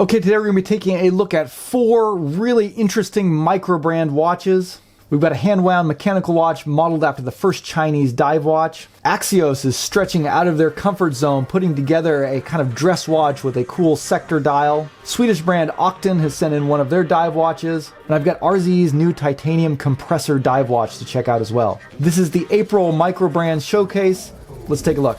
Okay, today we're going to be taking a look at 4 really interesting Microbrand watches. We've got a hand-wound mechanical watch modeled after the first Chinese dive watch. Axios is stretching out of their comfort zone, putting together a kind of dress watch with a cool sector dial. Swedish brand Octon has sent in one of their dive watches. And I've got RZE's new titanium compressor dive watch to check out as well. This is the April Microbrand showcase. Let's take a look.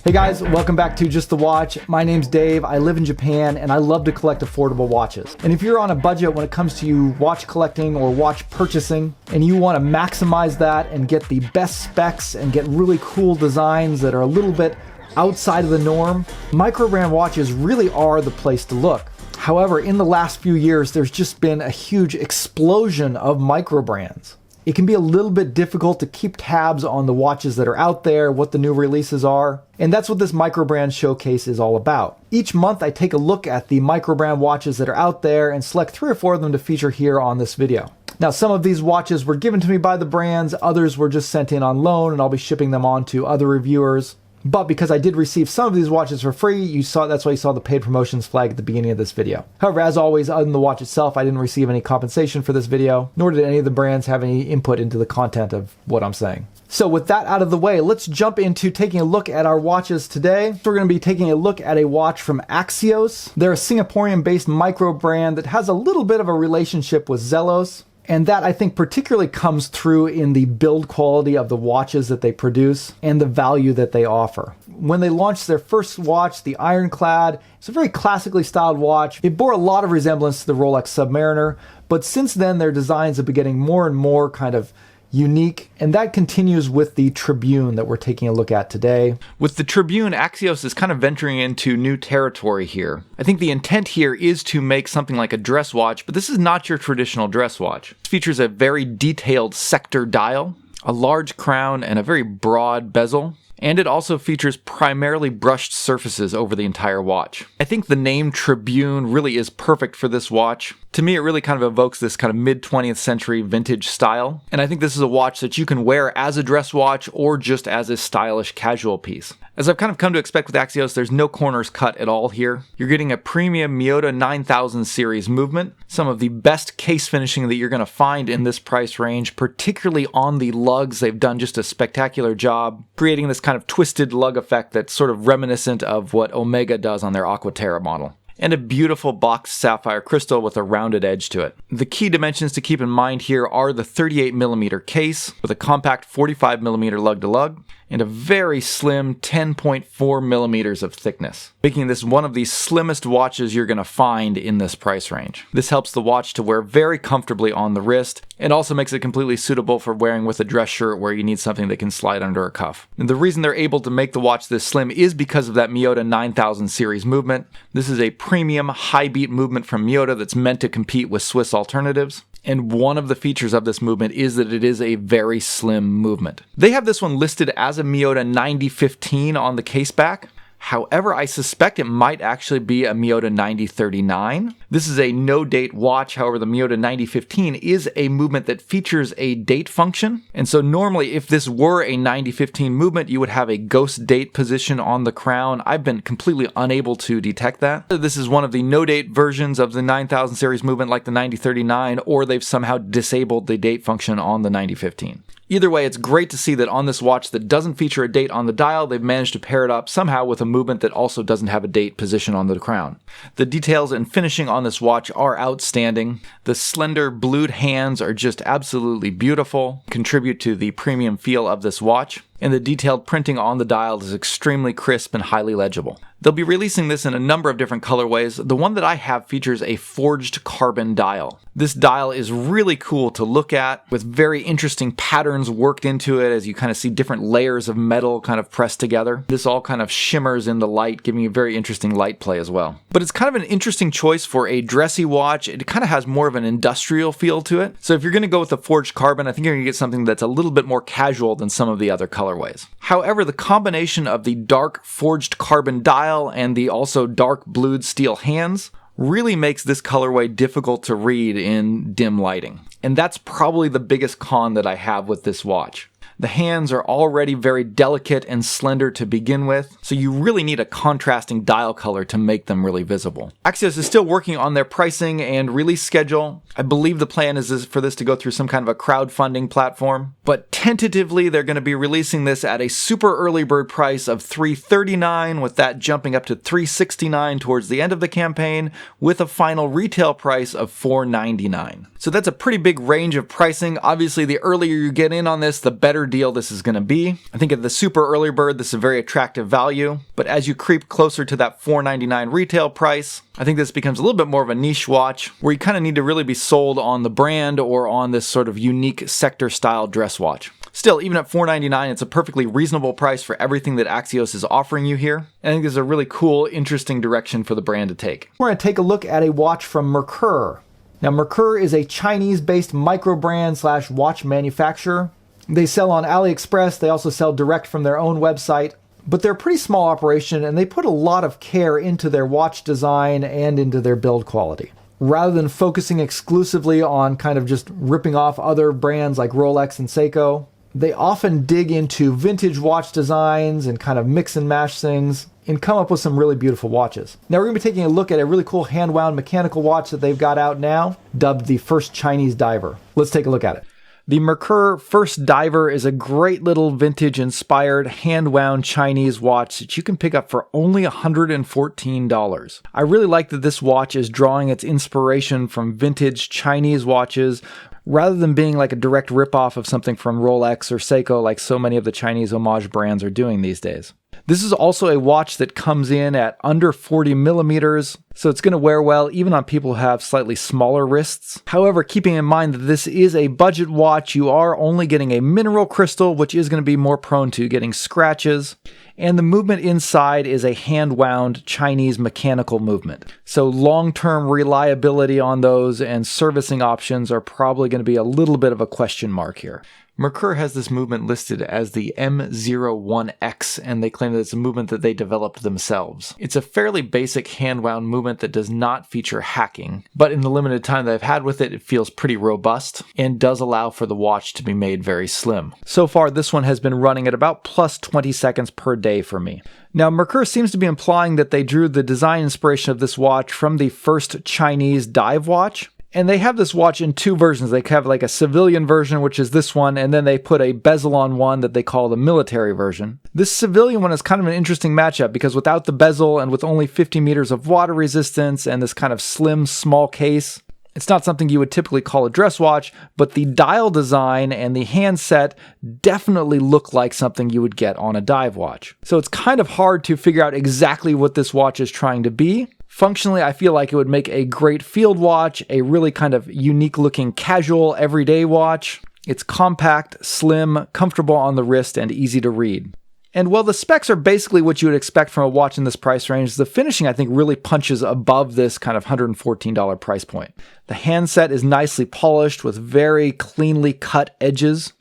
Hey guys, welcome back to Just the Watch. My name's Dave, I live in Japan, and I love to collect affordable watches. And if you're on a budget when it comes to you watch collecting or watch purchasing, and you want to maximize that and get the best specs and get really cool designs that are a little bit outside of the norm, Microbrand watches really are the place to look. However, in the last few years, there's just been a huge explosion of Microbrands. It can be a little bit difficult to keep tabs on the watches that are out there, what the new releases are, and that's what this Microbrand showcase is all about. Each month I take a look at the Microbrand watches that are out there and select 3 or 4 of them to feature here on this video. Now, some of these watches were given to me by the brands, others were just sent in on loan, and I'll be shipping them on to other reviewers. But because I did receive some of these watches for free, that's why you saw the paid promotions flag at the beginning of this video. However, as always, other than the watch itself, I didn't receive any compensation for this video, nor did any of the brands have any input into the content of what I'm saying. So with that out of the way, let's jump into taking a look at our watches today. We're going to be taking a look at a watch from Axios. They're a Singaporean-based micro brand that has a little bit of a relationship with Zelos. And that, I think, particularly comes through in the build quality of the watches that they produce and the value that they offer. When they launched their first watch, the Ironclad, it's a very classically styled watch. It bore a lot of resemblance to the Rolex Submariner, but since then their designs have been getting more and more kind of unique, and that continues with the Tribune that we're taking a look at today. With the Tribune, Axios is kind of venturing into new territory here. I think the intent here is to make something like a dress watch, but this is not your traditional dress watch. It features a very detailed sector dial, a large crown, and a very broad bezel. And it also features primarily brushed surfaces over the entire watch. I think the name Tribune really is perfect for this watch. To me, it really kind of evokes this kind of mid-20th century vintage style. And I think this is a watch that you can wear as a dress watch or just as a stylish casual piece. As I've kind of come to expect with Axios, there's no corners cut at all here. You're getting a premium Miyota 9000 series movement, some of the best case finishing that you're going to find in this price range, particularly on the lugs. They've done just a spectacular job creating this kind of twisted lug effect that's sort of reminiscent of what Omega does on their Aquaterra model. And a beautiful boxed sapphire crystal with a rounded edge to it. The key dimensions to keep in mind here are the 38mm case with a compact 45mm lug-to-lug and a very slim 10.4mm of thickness, making this one of the slimmest watches you're going to find in this price range. This helps the watch to wear very comfortably on the wrist and also makes it completely suitable for wearing with a dress shirt where you need something that can slide under a cuff. And the reason they're able to make the watch this slim is because of that Miyota 9000 series movement. This is a premium high beat movement from Miyota that's meant to compete with Swiss alternatives. And one of the features of this movement is that it is a very slim movement. They have this one listed as a Miyota 9015 on the case back. However, I suspect it might actually be a Miyota 9039. This is a no-date watch. However, the Miyota 9015 is a movement that features a date function. And so normally, if this were a 9015 movement, you would have a ghost date position on the crown. I've been completely unable to detect that. This is one of the no-date versions of the 9000 series movement like the 9039, or they've somehow disabled the date function on the 9015. Either way, it's great to see that on this watch that doesn't feature a date on the dial, they've managed to pair it up somehow with a movement that also doesn't have a date position on the crown. The details and finishing on this watch are outstanding. The slender blued hands are just absolutely beautiful, contribute to the premium feel of this watch. And the detailed printing on the dial is extremely crisp and highly legible. They'll be releasing this in a number of different colorways. The one that I have features a forged carbon dial. This dial is really cool to look at, with very interesting patterns worked into it as you kind of see different layers of metal kind of pressed together. This all kind of shimmers in the light, giving you very interesting light play as well. But it's kind of an interesting choice for a dressy watch. It kind of has more of an industrial feel to it. So if you're going to go with the forged carbon, I think you're going to get something that's a little bit more casual than some of the other colorways. However, the combination of the dark forged carbon dial and the also dark blued steel hands really makes this colorway difficult to read in dim lighting. And that's probably the biggest con that I have with this watch. The hands are already very delicate and slender to begin with, so you really need a contrasting dial color to make them really visible. Axios is still working on their pricing and release schedule. I believe the plan is for this to go through some kind of a crowdfunding platform, but tentatively they're going to be releasing this at a super early bird price of $339, with that jumping up to $369 towards the end of the campaign, with a final retail price of $499. So that's a pretty big range of pricing. Obviously, the earlier you get in on this, the better deal this is going to be. I think at the super early bird, this is a very attractive value, but as you creep closer to that $499 retail price, I think this becomes a little bit more of a niche watch where you kind of need to really be sold on the brand or on this sort of unique sector style dress watch. Still, even at $499, it's a perfectly reasonable price for everything that Axios is offering you here. And I think this is a really cool, interesting direction for the brand to take. We're going to take a look at a watch from Merkur. Now, Merkur is a Chinese-based microbrand / watch manufacturer. They sell on AliExpress. They also sell direct from their own website. But they're a pretty small operation, and they put a lot of care into their watch design and into their build quality. Rather than focusing exclusively on kind of just ripping off other brands like Rolex and Seiko, they often dig into vintage watch designs and kind of mix and mash things and come up with some really beautiful watches. Now we're going to be taking a look at a really cool hand-wound mechanical watch that they've got out now, dubbed the First Chinese Diver. Let's take a look at it. The Merkur First Diver is a great little vintage-inspired, hand-wound Chinese watch that you can pick up for only $114. I really like that this watch is drawing its inspiration from vintage Chinese watches, rather than being like a direct ripoff of something from Rolex or Seiko like so many of the Chinese homage brands are doing these days. This is also a watch that comes in at under 40 millimeters, so it's going to wear well even on people who have slightly smaller wrists. However, keeping in mind that this is a budget watch, you are only getting a mineral crystal, which is going to be more prone to getting scratches. And the movement inside is a hand-wound Chinese mechanical movement. So long-term reliability on those and servicing options are probably going to be a little bit of a question mark here. Merkur has this movement listed as the M01X, and they claim that it's a movement that they developed themselves. It's a fairly basic hand-wound movement that does not feature hacking, but in the limited time that I've had with it, it feels pretty robust and does allow for the watch to be made very slim. So far, this one has been running at about plus 20 seconds per day for me. Now, Merkur seems to be implying that they drew the design inspiration of this watch from the first Chinese dive watch. And they have this watch in two versions. They have like a civilian version, which is this one, and then they put a bezel on one that they call the military version. This civilian one is kind of an interesting matchup because without the bezel and with only 50 meters of water resistance and this kind of slim, small case, it's not something you would typically call a dress watch, but the dial design and the handset definitely look like something you would get on a dive watch. So it's kind of hard to figure out exactly what this watch is trying to be. Functionally, I feel like it would make a great field watch, a really kind of unique looking casual everyday watch. It's compact, slim, comfortable on the wrist, and easy to read. And while the specs are basically what you would expect from a watch in this price range, the finishing I think really punches above this kind of $114 price point. The handset is nicely polished with very cleanly cut edges.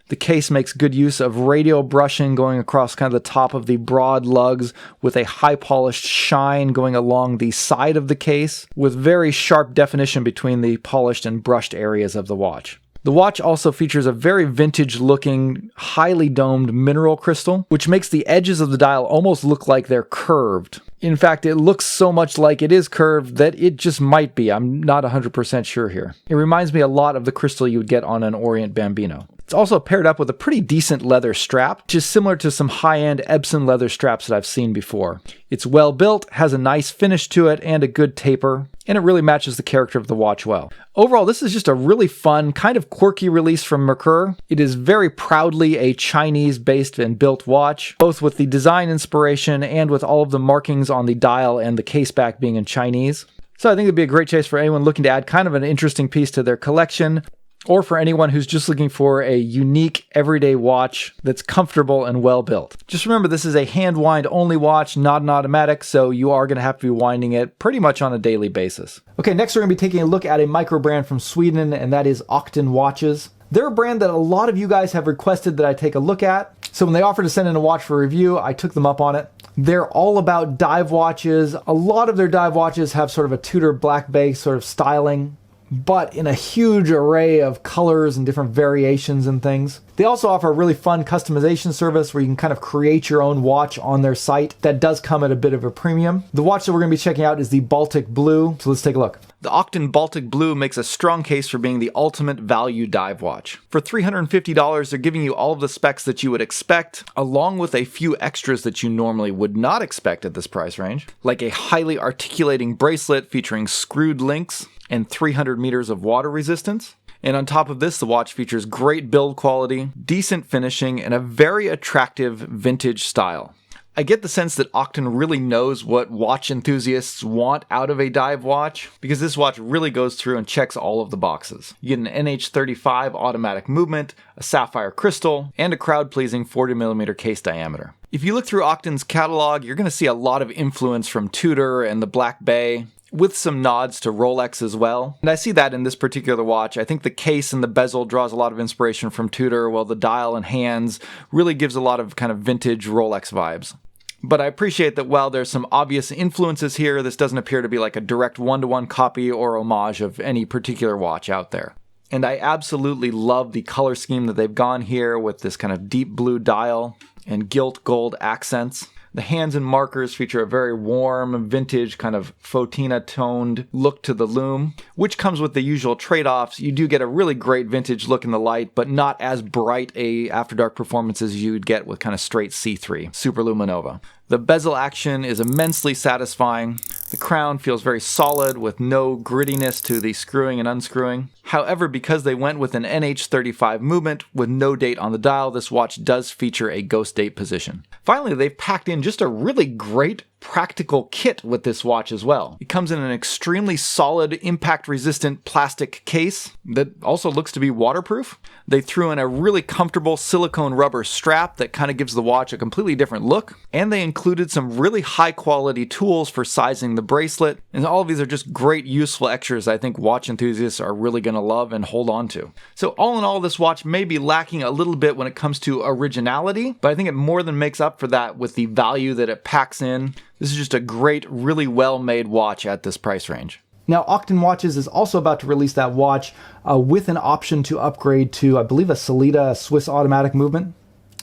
The case makes good use of radial brushing going across kind of the top of the broad lugs with a high polished shine going along the side of the case with very sharp definition between the polished and brushed areas of the watch. The watch also features a very vintage looking, highly domed mineral crystal, which makes the edges of the dial almost look like they're curved. In fact, it looks so much like it is curved that it just might be. I'm not 100% sure here. It reminds me a lot of the crystal you would get on an Orient Bambino. It's also paired up with a pretty decent leather strap, which is similar to some high-end Epson leather straps that I've seen before. It's well built, has a nice finish to it, and a good taper, and it really matches the character of the watch well. Overall, this is just a really fun, kind of quirky release from Merkur. It is very proudly a Chinese-based and built watch, both with the design inspiration and with all of the markings on the dial and the case back being in Chinese. So I think it'd be a great choice for anyone looking to add kind of an interesting piece to their collection, or for anyone who's just looking for a unique everyday watch that's comfortable and well built. Just remember, this is a hand wind only watch, not an automatic, so you are going to have to be winding it pretty much on a daily basis. Okay, next we're going to be taking a look at a microbrand from Sweden, and that is Octon watches. They're a brand that a lot of you guys have requested that I take a look at, so when they offered to send in a watch for review, I took them up on it. They're all about dive watches. A lot of their dive watches have sort of a Tudor black bay sort of styling, but in a huge array of colors and different variations and things. They also offer a really fun customization service where you can kind of create your own watch on their site. That does come at a bit of a premium. The watch that we're going to be checking out is the Baltic Blue, so let's take a look. The Octon Baltic Blue makes a strong case for being the ultimate value dive watch. For $350, they're giving you all of the specs that you would expect, along with a few extras that you normally would not expect at this price range, like a highly articulating bracelet featuring screwed links and 300 meters of water resistance. And on top of this, the watch features great build quality, decent finishing, and a very attractive vintage style. I get the sense that Octon really knows what watch enthusiasts want out of a dive watch, because this watch really goes through and checks all of the boxes. You get an NH35 automatic movement, a sapphire crystal, and a crowd-pleasing 40mm case diameter. If you look through Octon's catalog, you're going to see a lot of influence from Tudor and the Black Bay, with some nods to Rolex as well. And I see that in this particular watch. I think the case and the bezel draws a lot of inspiration from Tudor, while the dial and hands really gives a lot of kind of vintage Rolex vibes. But I appreciate that while there's some obvious influences here, this doesn't appear to be like a direct one-to-one copy or homage of any particular watch out there. And I absolutely love the color scheme that they've gone here with this kind of deep blue dial and gilt gold accents. The hands and markers feature a very warm, vintage, kind of Fotina-toned look to the lume, which comes with the usual trade-offs. You do get a really great vintage look in the light, but not as bright a After Dark performance as you'd get with kind of straight C3, Superluminova. The bezel action is immensely satisfying. The crown feels very solid with no grittiness to the screwing and unscrewing. However, because they went with an NH35 movement with no date on the dial, this watch does feature a ghost date position. Finally, they've packed in just a really great practical kit with this watch as well. It comes in an extremely solid, impact-resistant plastic case that also looks to be waterproof. They threw in a really comfortable silicone rubber strap that kind of gives the watch a completely different look. And they included some really high-quality tools for sizing the bracelet. And all of these are just great, useful extras I think watch enthusiasts are really going to love and hold on to. So all in all, this watch may be lacking a little bit when it comes to originality, but I think it more than makes up for that with the value that it packs in. This is just a great, really well-made watch at this price range. Now, Octon Watches is also about to release that watch with an option to upgrade to, I believe, a Sellita Swiss automatic movement.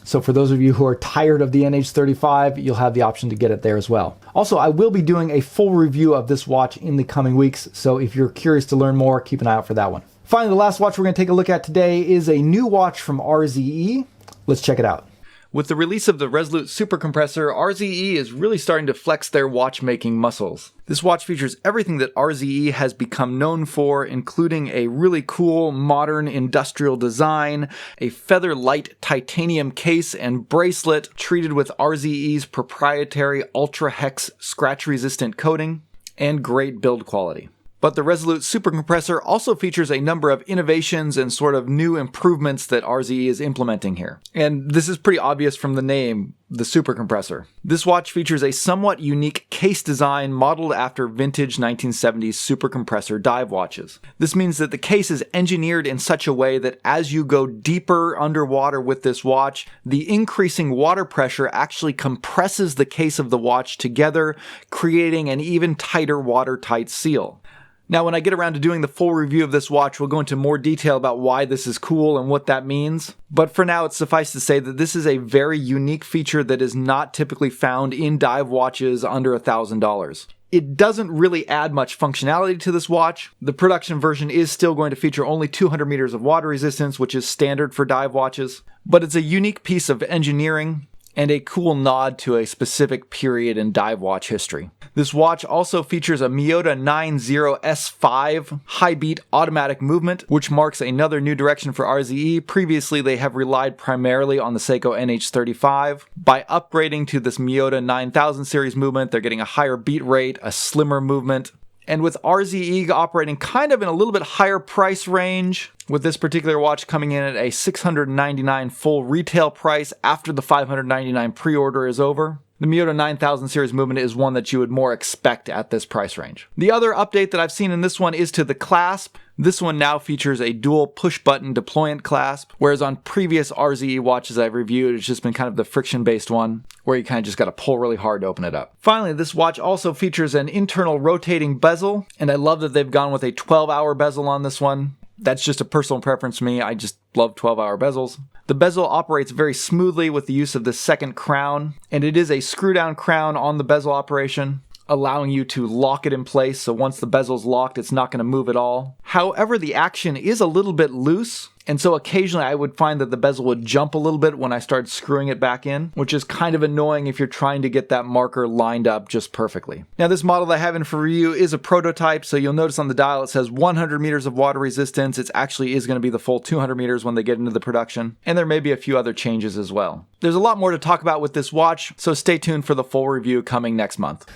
So for those of you who are tired of the NH35, you'll have the option to get it there as well. Also, I will be doing a full review of this watch in the coming weeks, so if you're curious to learn more, keep an eye out for that one. Finally, the last watch we're going to take a look at today is a new watch from RZE. Let's check it out. With the release of the Resolute Supercompressor, RZE is really starting to flex their watchmaking muscles. This watch features everything that RZE has become known for, including a really cool, modern industrial design, a feather-light titanium case and bracelet treated with RZE's proprietary Ultra Hex scratch-resistant coating, and great build quality. But the Resolute Supercompressor also features a number of innovations and sort of new improvements that RZE is implementing here. And this is pretty obvious from the name, the Supercompressor. This watch features a somewhat unique case design modeled after vintage 1970s Supercompressor dive watches. This means that the case is engineered in such a way that as you go deeper underwater with this watch, the increasing water pressure actually compresses the case of the watch together, creating an even tighter watertight seal. Now, when I get around to doing the full review of this watch, we'll go into more detail about why this is cool and what that means. But for now, it's suffice to say that this is a very unique feature that is not typically found in dive watches under $1,000. It doesn't really add much functionality to this watch. The production version is still going to feature only 200 meters of water resistance, which is standard for dive watches. But it's a unique piece of engineering and a cool nod to a specific period in dive watch history. This watch also features a Miyota 90S5 high-beat automatic movement, which marks another new direction for RZE. Previously, they have relied primarily on the Seiko NH35. By upgrading to this Miyota 9000 series movement, they're getting a higher beat rate, a slimmer movement. And with RZE operating kind of in a little bit higher price range, with this particular watch coming in at a $699 full retail price after the $599 pre-order is over, The Miyota 9000 series movement is one that you would more expect at this price range. The other update that I've seen in this one is to the clasp. This one now features a dual push-button deployant clasp, whereas on previous RZE watches I've reviewed, it's just been kind of the friction-based one, where you kind of just got to pull really hard to open it up. Finally, this watch also features an internal rotating bezel, and I love that they've gone with a 12-hour bezel on this one. That's just a personal preference for me. I just love 12-hour bezels. The bezel operates very smoothly with the use of this second crown, and it is a screw-down crown on the bezel operation, allowing you to lock it in place, so once the bezel's locked, it's not going to move at all. However, the action is a little bit loose, and so occasionally I would find that the bezel would jump a little bit when I started screwing it back in, which is kind of annoying if you're trying to get that marker lined up just perfectly. Now, this model that I have in for review is a prototype, so you'll notice on the dial it says 100 meters of water resistance. It actually is going to be the full 200 meters when they get into the production, and there may be a few other changes as well. There's a lot more to talk about with this watch, so stay tuned for the full review coming next month.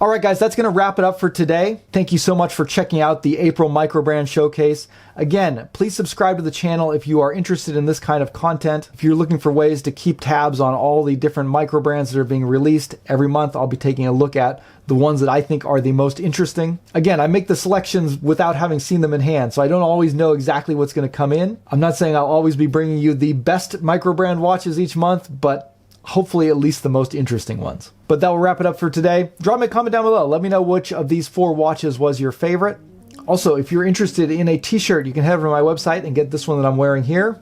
All right, guys, that's going to wrap it up for today. Thank you so much for checking out the April Microbrand Showcase. Again, please subscribe to the channel if you are interested in this kind of content. If you're looking for ways to keep tabs on all the different microbrands that are being released, every month I'll be taking a look at the ones that I think are the most interesting. Again, I make the selections without having seen them in hand, so I don't always know exactly what's going to come in. I'm not saying I'll always be bringing you the best microbrand watches each month, but hopefully at least the most interesting ones. But that will wrap it up for today. Drop me a comment down below. Let me know which of these 4 watches was your favorite. Also, if you're interested in a t-shirt, you can head over to my website and get this one that I'm wearing here.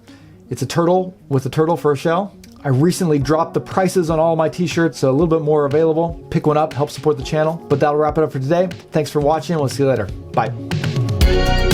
It's a turtle with a turtle for a shell. I recently dropped the prices on all my t-shirts, so a little bit more available. Pick one up, help support the channel. But that'll wrap it up for today. Thanks for watching. We'll see you later. Bye.